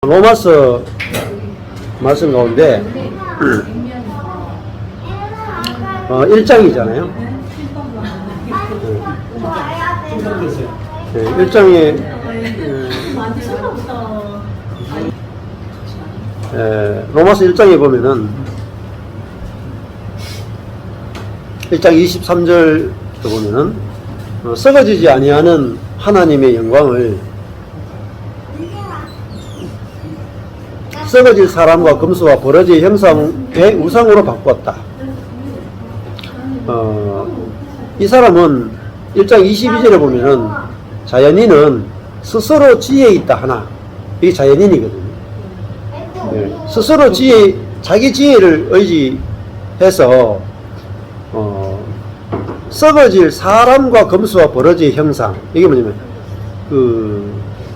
로마서 말씀 가운데 1장이잖아요. 1장에 로마서 1장에 보면은 1장 23절 보면은 썩어지지 아니하는 하나님의 영광을 썩어질 사람과 금수와 버러지의 형상의 우상으로 바꾸었다. 이 사람은 1장 22절에 보면은 자연인은 스스로 지혜 있다 하나, 이게 자연인이거든요. 네. 스스로 자기 지혜를 의지해서 썩어질 사람과 금수와 버러지의 형상, 이게 뭐냐면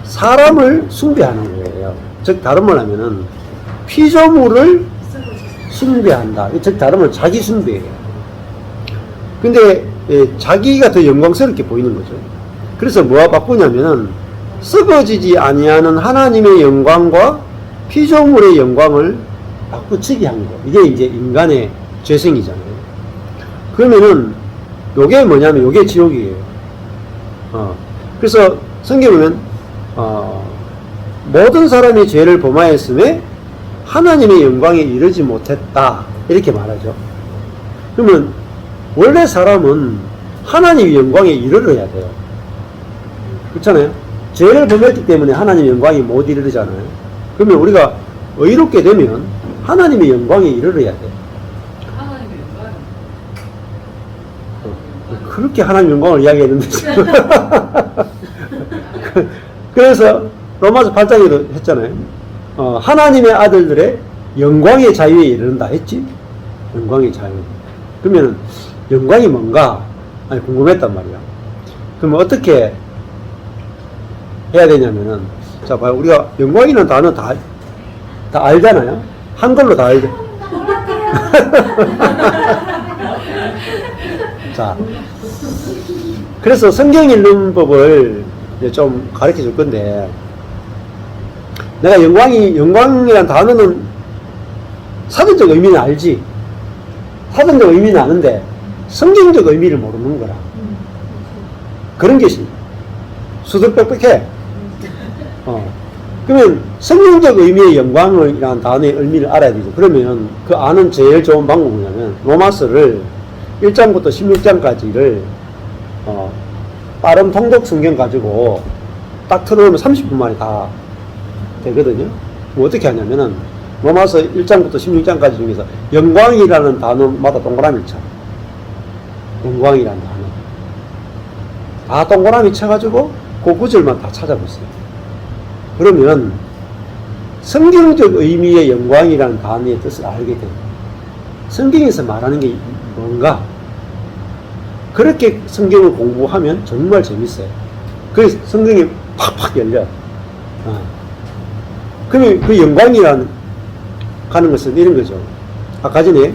사람을 숭배하는 거예요. 즉 다른 말 하면은 피조물을 숭배한다. 즉 다른 말 자기 숭배예요. 근데 자기가 더 영광스럽게 보이는 거죠. 그래서 뭐와 바꾸냐면은 썩어지지 아니하는 하나님의 영광과 피조물의 영광을 바꾸치기 한 거. 이게 이제 인간의 죄성이잖아요. 그러면은 요게 뭐냐면 요게 지옥이에요. 그래서 성경에 보면 모든 사람이 죄를 범하였음에 하나님의 영광에 이르지 못했다, 이렇게 말하죠. 그러면 원래 사람은 하나님의 영광에 이르러야 돼요. 그렇잖아요. 죄를 범했기 때문에 하나님의 영광에 못 이르잖아요. 그러면 우리가 의롭게 되면 하나님의 영광에 이르러야 돼요. 하나님의 영광? 그렇게 하나님의 영광을 이야기했는데 그래서 로마서 8장에도 했잖아요. 하나님의 아들들의 영광의 자유에 이르는다 했지. 영광의 자유. 그러면 영광이 뭔가 궁금했단 말이야. 그러면 어떻게 해야 되냐면은, 자 봐요. 우리가 영광이라는 단어 다 알잖아요. 한글로 다 알죠. 자, 그래서 성경 읽는 법을 이제 좀 가르쳐 줄 건데, 내가 영광이란 단어는 사전적 의미는 알지. 사전적 의미는 아는데 성경적 의미를 모르는 거라. 그런 것이 수두룩빽빽해. 그러면 성경적 의미의 영광이라는 단어의 의미를 알아야 되죠. 그러면 그 아는 제일 좋은 방법은 뭐냐면 로마서를 1장부터 16장까지를 빠른 통독 성경 가지고 딱 틀어놓으면 30분 만에 다 되거든요. 뭐 어떻게 하냐면은 로마서 1장부터 16장까지 중에서 영광이라는 단어마다 동그라미를 쳐. 영광이라는 단어. 다 동그라미 쳐가지고 그 구절만 다 찾아보세요. 그러면 성경적 의미의 영광이라는 단어의 뜻을 알게 돼요. 성경에서 말하는 게 뭔가. 그렇게 성경을 공부하면 정말 재밌어요. 그래서 성경이 팍팍 열려. 그러면 그 영광이라는 가는 것은 이런 거죠. 아까 전에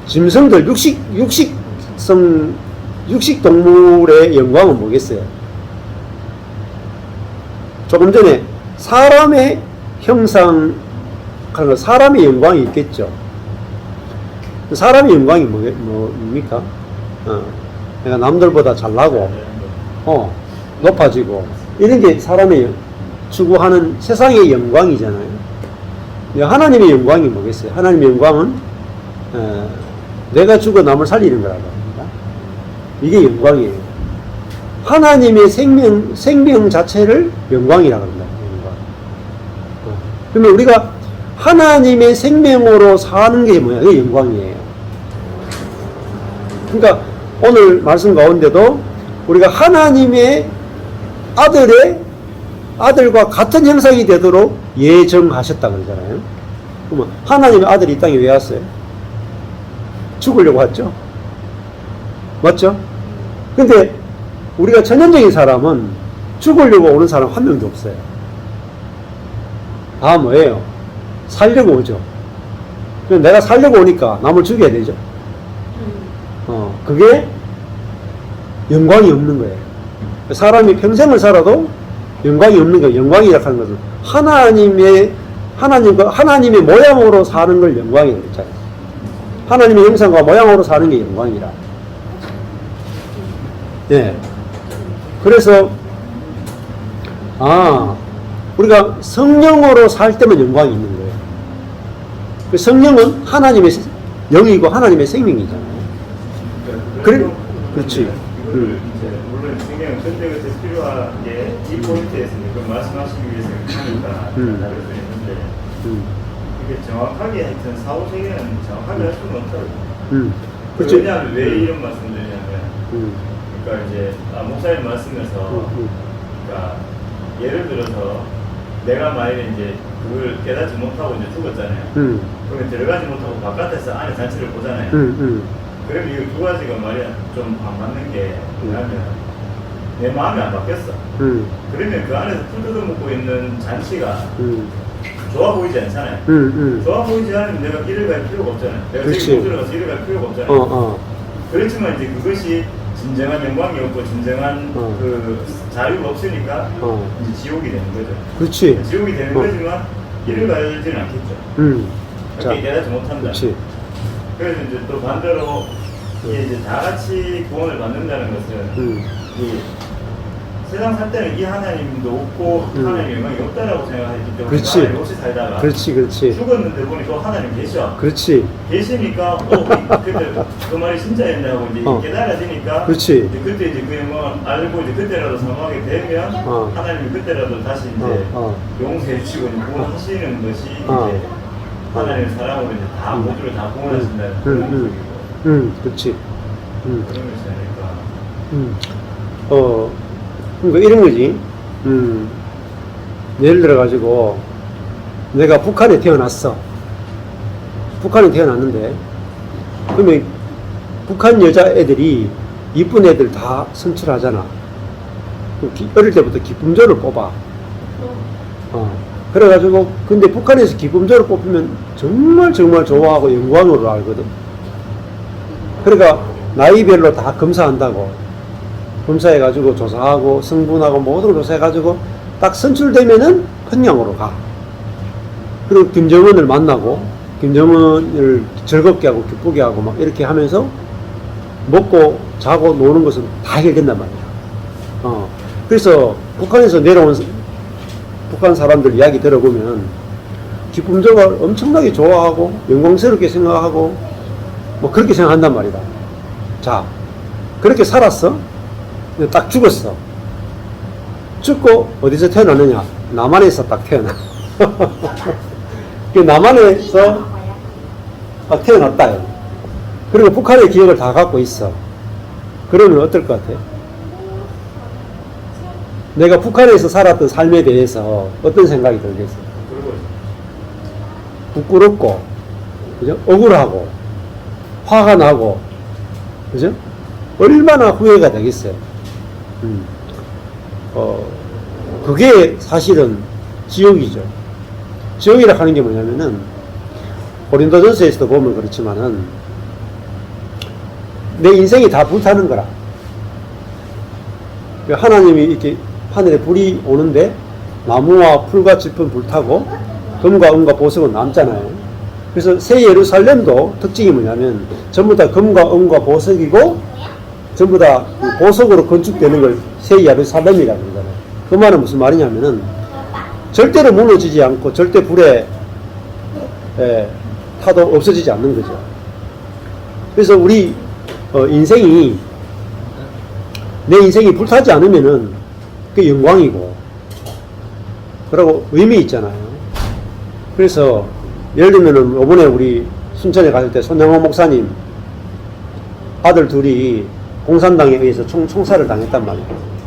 짐승들 육식 동물의 영광은 뭐겠어요? 조금 전에 사람의 형상, 사람의 영광이 있겠죠. 사람의 영광이 뭡니까? 내가 남들보다 잘나고 높아지고 이런 게 사람의 추구하는 세상의 영광이잖아요. 하나님의 영광이 뭐겠어요? 하나님의 영광은 내가 죽어 남을 살리는 거라고 합니다. 이게 영광이에요. 하나님의 생명 자체를 영광이라고 합니다. 영광. 그러면 우리가 하나님의 생명으로 사는 게 뭐야? 그게 영광이에요. 그러니까 오늘 말씀 가운데도 우리가 하나님의 아들과 같은 형상이 되도록 예정하셨다 그러잖아요. 그러면 하나님의 아들이 이 땅에 왜 왔어요? 죽으려고 왔죠? 맞죠? 근데 우리가 전형적인 사람은 죽으려고 오는 사람 한 명도 없어요. 다 뭐예요? 살려고 오죠. 내가 살려고 오니까 남을 죽여야 되죠. 그게 영광이 없는 거예요. 사람이 평생을 살아도 영광이 없는 거, 영광이라고 하는 것은 하나님의 모양으로 사는 걸 영광이라고 했잖아요. 하나님의 형상과 모양으로 사는 게 영광이라. 예. 그래서, 우리가 성령으로 살 때만 영광이 있는 거예요. 그 성령은 하나님의 영이고 하나님의 생명이잖아요. 그래, 그렇지. 이거를 이제 물론 성경 선택에서 필요한 게 이 포인트에서 그 말씀하시기 위해서 하니까 다를 수 있는데 이게 정확하게 하여튼 사후세계는 정확하게 할 수는 없더라고요. 그렇죠. 왜냐하면 왜 이런 말씀드리냐면 그러니까 이제 목사님 말씀에서 그러니까 예를 들어서 내가 만약에 이제 그걸 깨닫지 못하고 이제 죽었잖아요. 그러면 들어가지 못하고 바깥에서 안에 잔치를 보잖아요. 그러면 이 두 가지가 말이야 좀 안 맞는 게 뭐냐면 내 마음이 안 바뀌었어. 그러면 그 안에서 풀 뜯어먹고 있는 잔치가 좋아 보이지 않잖아요. 좋아 보이지 않으면 내가 길을 갈 필요가 없잖아요. 내가 저기 못 들어가서 길을 갈 필요가 없잖아요. 그렇지만 이제 그것이 진정한 영광이 없고 진정한 그 자유가 없으니까 이제 지옥이 되는 거죠. 그렇지. 지옥이 되는 거지만 길을 가지는 않겠죠. 그렇게 깨닫지 못한다. 그렇지. 그래서 이제 또 반대로 이게 이제 다 같이 구원을 받는다는 것은 이 세상 살 때는 이 하나님도 없고 하나님의 영광이 없다라고 생각했기 때문에 그렇지. 하나님 없이 살다가 그렇지. 죽었는데 보니 또 하나님 계셔. 그렇지. 계시니까 그때 그 말이 진짜였냐 하고 이제 깨달아지니까 그렇지. 이제 그때 이제 그 영광을 알고 이제 그때라도 사모하게 되면 하나님이 그때라도 다시 이제 용서해 주시고 구원하시는 것이 이제 하나님의 사랑으로 이제 다 모두를 다 구원하신다는 그런 소리고. 그렇지. 그런 것이 아닐까. 그러니까 이런 거지. 예를 들어가지고, 내가 북한에 태어났어. 북한에 태어났는데, 그러면 북한 여자애들이 이쁜 애들 다 선출하잖아. 어릴 때부터 기쁨조를 뽑아. 그래가지고, 근데 북한에서 기쁨조를 뽑히면 정말 좋아하고 영광으로 알거든. 그러니까, 나이별로 다 검사한다고. 검사해가지고 조사하고 성분하고 모든 걸 조사해가지고 딱 선출되면은 평양으로 가. 그리고 김정은을 만나고 김정은을 즐겁게 하고 기쁘게 하고 막 이렇게 하면서 먹고 자고 노는 것은 다 해결된단 말이야. 그래서 북한에서 내려온 북한 사람들 이야기 들어보면 기쁨조가 엄청나게 좋아하고 영광스럽게 생각하고 뭐 그렇게 생각한단 말이다. 자, 그렇게 살았어. 딱 죽었어. 죽고 어디서 태어났느냐? 남한에서 딱 태어나. 남한에서 딱 태어났다. 그리고 북한의 기억을 다 갖고 있어. 그러면 어떨 것 같아? 내가 북한에서 살았던 삶에 대해서 어떤 생각이 들겠어? 부끄럽고, 그죠? 억울하고, 화가 나고, 그죠? 얼마나 후회가 되겠어요. 그게 사실은 지옥이죠. 지옥이라 하는 게 뭐냐면은, 고린도전서에서도 보면 그렇지만은, 내 인생이 다 불타는 거라. 하나님이 이렇게 하늘에 불이 오는데, 나무와 풀과 짚은 불타고, 금과 은과 보석은 남잖아요. 그래서 새 예루살렘도 특징이 뭐냐면, 전부 다 금과 은과 보석이고, 전부 다 보석으로 건축되는 걸 새 예루살렘이라고 그러잖아요. 그 말은 무슨 말이냐면은 절대로 무너지지 않고 절대 불에 타도 없어지지 않는 거죠. 그래서 우리 인생이 내 인생이 불타지 않으면은 그게 영광이고 그리고 의미 있잖아요. 그래서 예를 들면은 이번에 우리 순천에 갔을 때 손영호 목사님 아들 둘이 공산당에 의해서 총살을 당했단 말이에요.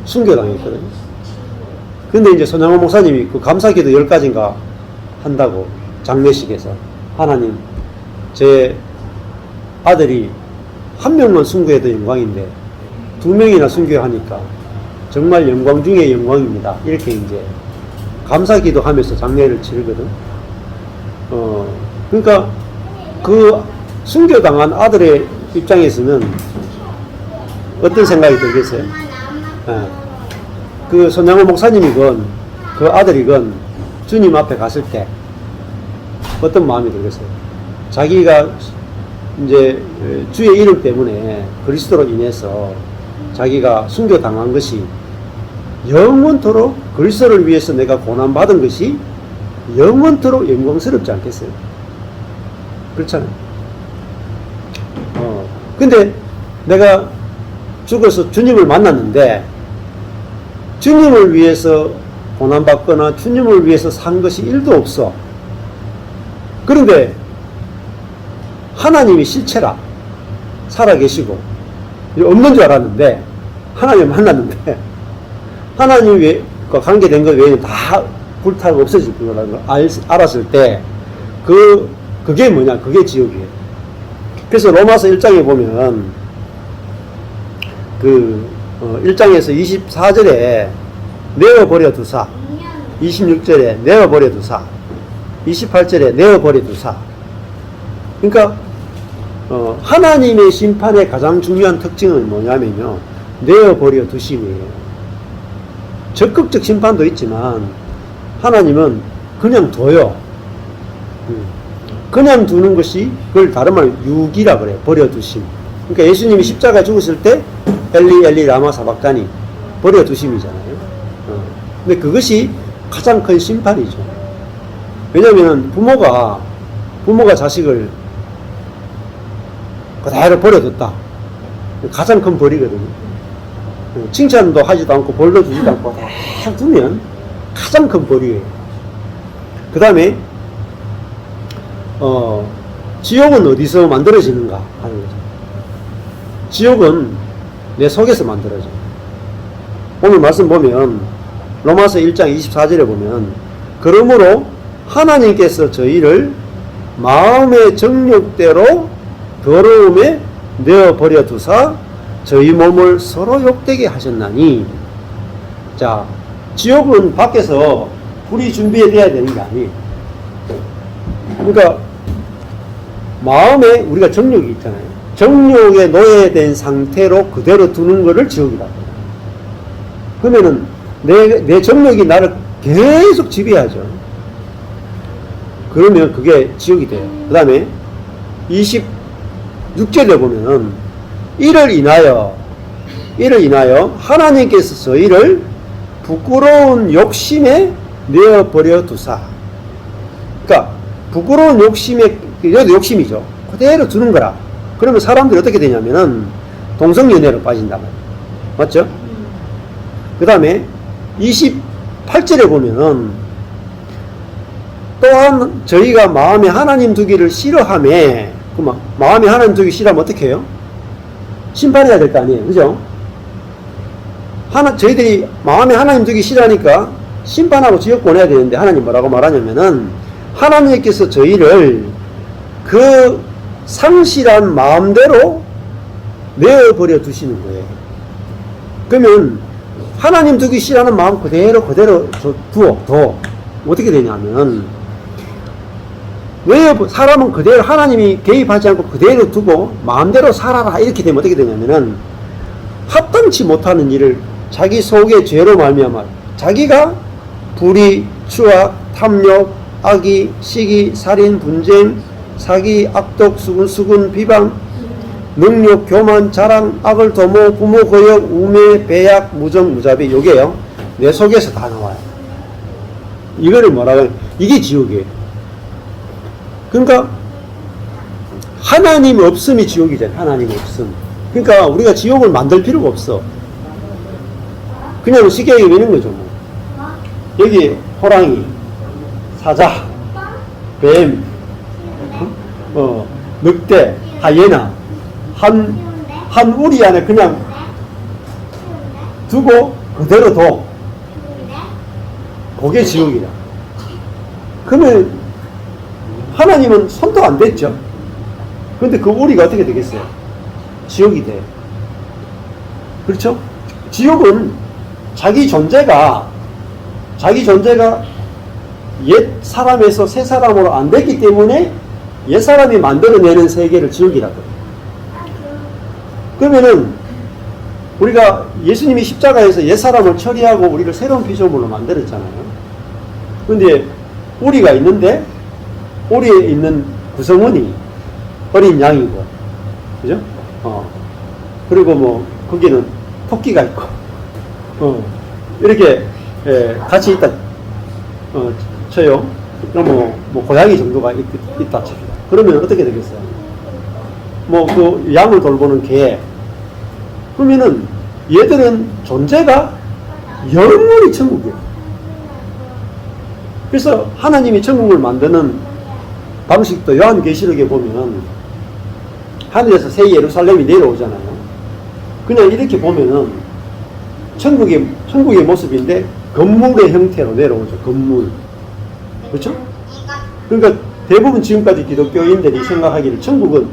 순교당했거든요. 근데 이제 손영호 목사님이 그 감사기도 10가지인가 한다고 장례식에서 하나님 제 아들이 한 명만 순교해도 영광인데 2명이나 순교하니까 정말 영광 중에 영광입니다. 이렇게 이제 감사기도 하면서 장례를 치르거든. 그러니까 그 순교당한 아들의 입장에서는 어떤 생각이 들겠어요? 그 손양호 목사님이건 그 아들이건 주님 앞에 갔을 때 어떤 마음이 들겠어요? 자기가 이제 주의 이름 때문에 그리스도로 인해서 자기가 순교당한 것이 영원토록 그리스도를 위해서 내가 고난받은 것이 영원토록 영광스럽지 않겠어요? 그렇잖아요. 근데 내가 죽어서 주님을 만났는데 주님을 위해서 고난받거나 주님을 위해서 산 것이 1도 없어. 그런데 하나님이 실체라 살아계시고 없는 줄 알았는데 하나님을 만났는데 하나님과 관계된 것 외에는 다 불타고 없어질 거라는 걸 알았을 때 그게 뭐냐? 그게 지옥이에요. 그래서 로마서 1장에 보면 1장에서 24절에 내어버려 두사, 26절에 내어버려 두사, 28절에 내어버려 두사. 그러니까 하나님의 심판의 가장 중요한 특징은 뭐냐면요, 내어버려 두심이에요. 적극적 심판도 있지만 하나님은 그냥 둬요. 그냥 두는 것이 그걸 다른 말로 유기라 그래요. 버려두심. 그러니까 예수님이 십자가에 죽으실 때 엘리 엘리 라마 사박다니 버려두심이잖아요. 근데 그것이 가장 큰 심판이죠. 왜냐하면 부모가 자식을 그대로 버려뒀다. 가장 큰 벌이거든요. 칭찬도 하지도 않고 벌도 주지도 않고 다 두면 가장 큰 벌이에요. 그 다음에 지옥은 어디서 만들어지는가 하는 거죠. 지옥은 내 속에서 만들어져. 오늘 말씀 보면 로마서 1장 24절에 보면 그러므로 하나님께서 저희를 마음의 정욕대로 더러움에 내어버려 두사 저희 몸을 서로 욕되게 하셨나니. 자, 지옥은 밖에서 불이 준비되어야 되는 게 아니에요. 그러니까 마음에 우리가 정욕이 있잖아요. 정욕에 노예된 상태로 그대로 두는 것을 지옥이라고 해요. 그러면은 내 정욕이 나를 계속 지배하죠. 그러면 그게 지옥이 돼요. 그 다음에 26절에 보면은 이를 인하여 하나님께서 저희를 부끄러운 욕심에 내어버려 두사. 그러니까 부끄러운 욕심에, 이것도 욕심이죠. 그대로 두는 거라. 그러면 사람들이 어떻게 되냐면은 동성연애로 빠진단 말이에요. 맞죠? 그 다음에 28절에 보면은 또한 저희가 마음에 하나님 두기를 싫어하며, 마음에 하나님 두기 싫어하면 어떻게 해요? 심판해야 될 거 아니에요. 그죠? 저희들이 마음에 하나님 두기 싫어하니까 심판하고 지옥 보내야 되는데 하나님 뭐라고 말하냐면은 하나님께서 저희를 그 상실한 마음대로 내어버려 두시는 거예요. 그러면 하나님 두기 싫어하는 마음 그대로 두어. 어떻게 되냐면 왜 사람은 그대로 하나님이 개입하지 않고 그대로 두고 마음대로 살아라 이렇게 되면 어떻게 되냐면은 합당치 못하는 일을 자기 속의 죄로 말미암아 자기가 불의, 추악, 탐욕, 악의, 시기, 살인, 분쟁, 사기, 악독, 수군, 비방, 능욕, 교만, 자랑, 악을 도모, 부모 거역, 우매, 배약, 무정, 무자비. 요게요 내 속에서 다 나와요. 이거를 뭐라고 해요? 이게 지옥이에요. 그러니까 하나님 없음이 지옥이잖아요. 하나님 없음. 그러니까 우리가 지옥을 만들 필요가 없어. 그냥 쉽게 얘기하는 거죠. 뭐. 여기 호랑이, 사자, 뱀, 늑대, 하이에나 한 우리 안에 그냥 두고 그대로 둬. 그게 지옥이다. 그러면 하나님은 손도 안 댔죠. 그런데 그 우리가 어떻게 되겠어요? 지옥이 돼. 그렇죠? 지옥은 자기 존재가 옛 사람에서 새 사람으로 안 됐기 때문에 옛 사람이 만들어내는 세계를 지옥이라고 해요. 그러면은 우리가 예수님이 십자가에서 옛사람을 처리하고 우리를 새로운 피조물로 만들었잖아요. 근데 우리가 있는데 우리에 있는 구성원이 어린 양이고, 그죠? 그리고 뭐 거기는 토끼가 있고, 이렇게 같이 있다 쳐요. 그럼 뭐 고양이 정도가 있다 칩니다. 그러면 어떻게 되겠어요? 뭐 그 양을 돌보는 개. 그러면은 얘들은 존재가 영원히 천국이에요. 그래서 하나님이 천국을 만드는 방식도 요한계시록에 보면 하늘에서 새 예루살렘이 내려오잖아요. 그냥 이렇게 보면은 천국의 모습인데 건물의 형태로 내려오죠. 건물. 그렇죠? 그러니까 대부분 지금까지 기독교인들이 생각하기를 천국은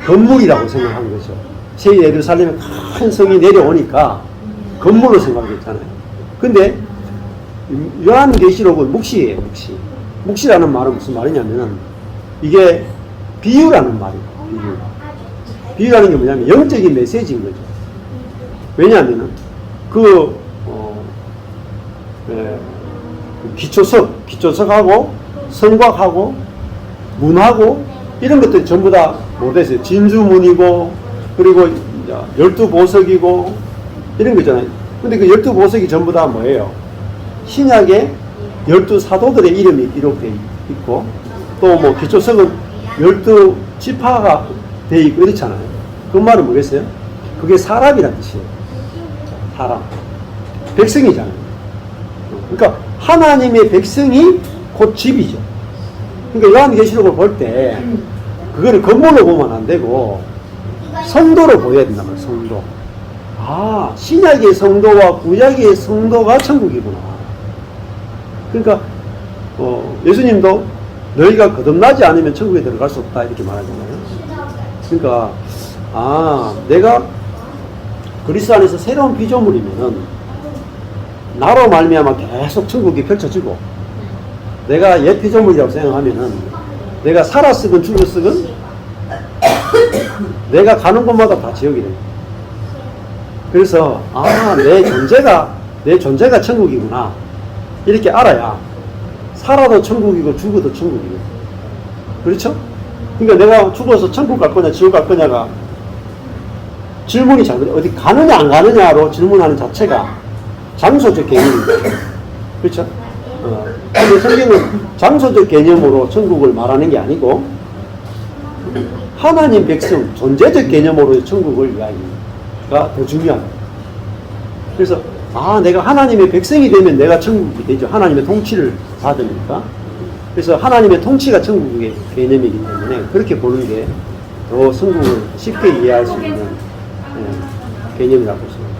건물이라고 생각하는 거죠. 새 예루살렘에 큰 성이 내려오니까 건물로 생각했잖아요. 근데 요한계시록은 묵시예요. 묵시. 묵시라는 말은 무슨 말이냐면은 이게 비유라는 말이에요. 비유라는 게 뭐냐면 영적인 메시지인 거죠. 왜냐하면은 기초석하고 성곽하고 문하고 이런 것들이 전부 다 뭐됐어요? 진주문이고 그리고 12보석이고 이런 거 있잖아요. 근데 그 12보석이 전부 다 뭐예요? 신약에 12사도들의 이름이 기록되어 있고 또 뭐 기초석은 12지파가 되어 있고 이렇잖아요. 그 말은 뭐겠어요? 그게 사람이란 뜻이에요. 사람. 백성이잖아요. 그러니까 하나님의 백성이 곧 집이죠. 그러니까 요한계시록을 볼 때 그거를 건물로 보면 안 되고 성도로 보여야 된단 말이에요. 성도. 아, 신약의 성도와 구약의 성도가 천국이구나. 그러니까 예수님도 너희가 거듭나지 않으면 천국에 들어갈 수 없다 이렇게 말하잖아요. 그러니까 내가 그리스도 안에서 새로운 피조물이면은 나로 말미암아 계속 천국이 펼쳐지고 내가 옛 피조물이라고 생각하면은 내가 살았으건 죽었으건 내가 가는 곳마다 다 지옥이 됩니다. 그래서 내 존재가 천국이구나 이렇게 알아야 살아도 천국이고 죽어도 천국이고. 그렇죠? 그러니까 내가 죽어서 천국 갈 거냐 지옥 갈 거냐가 질문이 어디 가느냐 안 가느냐로 질문하는 자체가 장소적 개념입니다. 그렇죠? 근데 성경은 장소적 개념으로 천국을 말하는 게 아니고 하나님 백성 존재적 개념으로의 천국을 이야기가 더 중요합니다. 그래서 내가 하나님의 백성이 되면 내가 천국이 되죠. 하나님의 통치를 받으니까. 그래서 하나님의 통치가 천국의 개념이기 때문에 그렇게 보는 게 더 천국을 쉽게 이해할 수 있는 개념이라고 생각합니다.